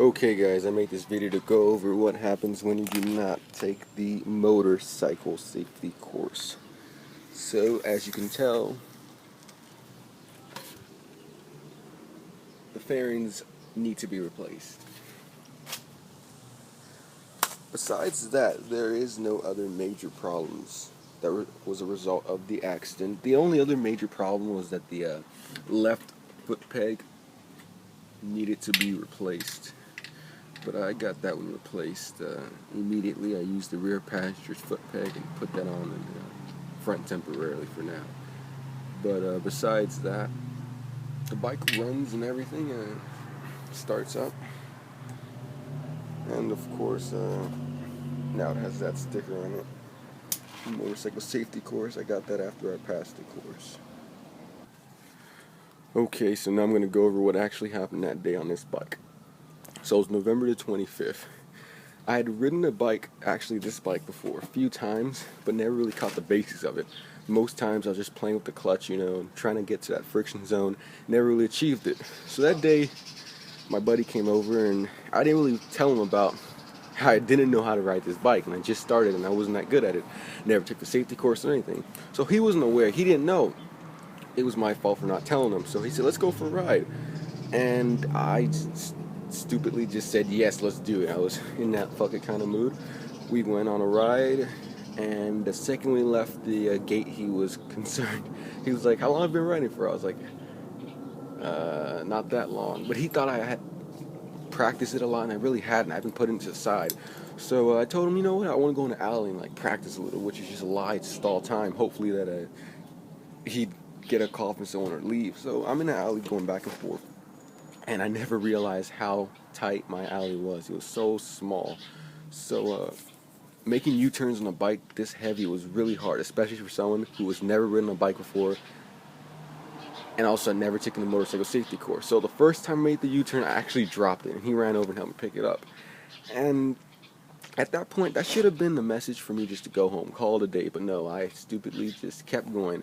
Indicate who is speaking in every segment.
Speaker 1: Okay guys, I made this video to go over what happens when you do not take the motorcycle safety course. So as you can tell, the fairings need to be replaced. Besides that, there is no other major problems that was a result of the accident. The only other major problem was that the left foot peg needed to be replaced. But I got that one replaced immediately. I used the rear passenger's foot peg and put that on the front temporarily for now. But besides that, the bike runs and everything, starts up. And of course, now it has that sticker on it. Motorcycle safety course. I got that after I passed the course. Okay, so now I'm going to go over what actually happened that day on this bike. So it was November the 25th. I had ridden this bike before a few times, but never really caught the basics of it. Most times I was just playing with the clutch, trying to get to that friction zone. Never really achieved it. So that day, my buddy came over, and I didn't really tell him about how I didn't know how to ride this bike, and I just started, and I wasn't that good at it. Never took the safety course or anything. So he wasn't aware. He didn't know. It was my fault for not telling him. So he said, "Let's go for a ride." And I stupidly just said, "Yes, let's do it." I was in that fucking kind of mood. We went on a ride, and the second we left the gate, he was concerned. He was like, "How long have you been riding for?" I was like, not that long. But he thought I had practiced it a lot, and I really hadn't. I've been putting it to the side. So I told him, you know what, I want to go in the alley and practice a little, which is just a lie to stall time. Hopefully that he'd get a call from someone or leave. So I'm in the alley going back and forth. And I never realized how tight my alley was. It was so small. So making U-turns on a bike this heavy was really hard, especially for someone who has never ridden a bike before and also never taken the motorcycle safety course. So the first time I made the U-turn, I actually dropped it, and he ran over and helped me pick it up. And at that point, that should have been the message for me just to go home, call it a day. But no, I stupidly just kept going.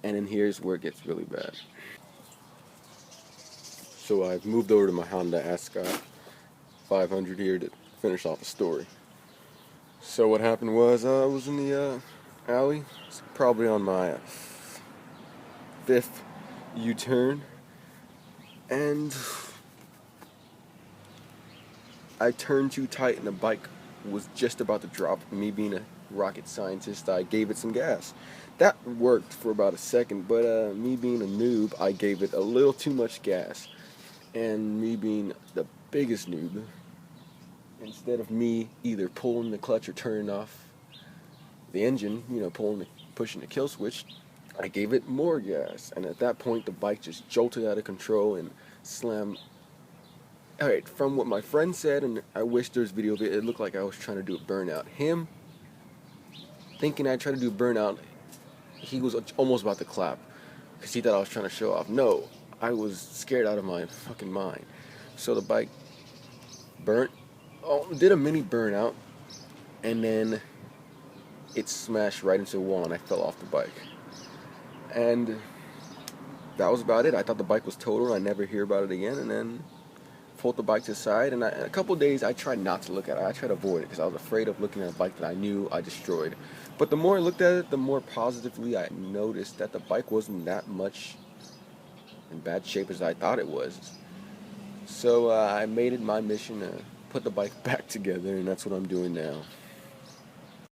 Speaker 1: And then here's where it gets really bad. So I've moved over to my Honda Ascot 500 here to finish off the story. So what happened was I was in the alley, probably on my fifth U-turn, and I turned too tight and the bike was just about to drop. Me being a rocket scientist, I gave it some gas. That worked for about a second, but me being a noob, I gave it a little too much gas. And me being the biggest noob, instead of me either pulling the clutch or turning off the engine, pushing the kill switch, I gave it more gas. And at that point, the bike just jolted out of control and slammed. Alright, from what my friend said, and I wish there was video of it, it looked like I was trying to do a burnout. Him thinking I tried to do a burnout, he was almost about to clap because he thought I was trying to show off. No, I was scared out of my fucking mind. So the bike did a mini burnout, and then it smashed right into a wall, and I fell off the bike. And that was about it. I thought the bike was total, and I never hear about it again. And then pulled the bike to the side, and in a couple of days I tried not to look at it. I tried to avoid it because I was afraid of looking at a bike that I knew I destroyed. But the more I looked at it, the more positively I noticed that the bike wasn't that much in bad shape as I thought it was. So I made it my mission to put the bike back together, and that's what I'm doing now.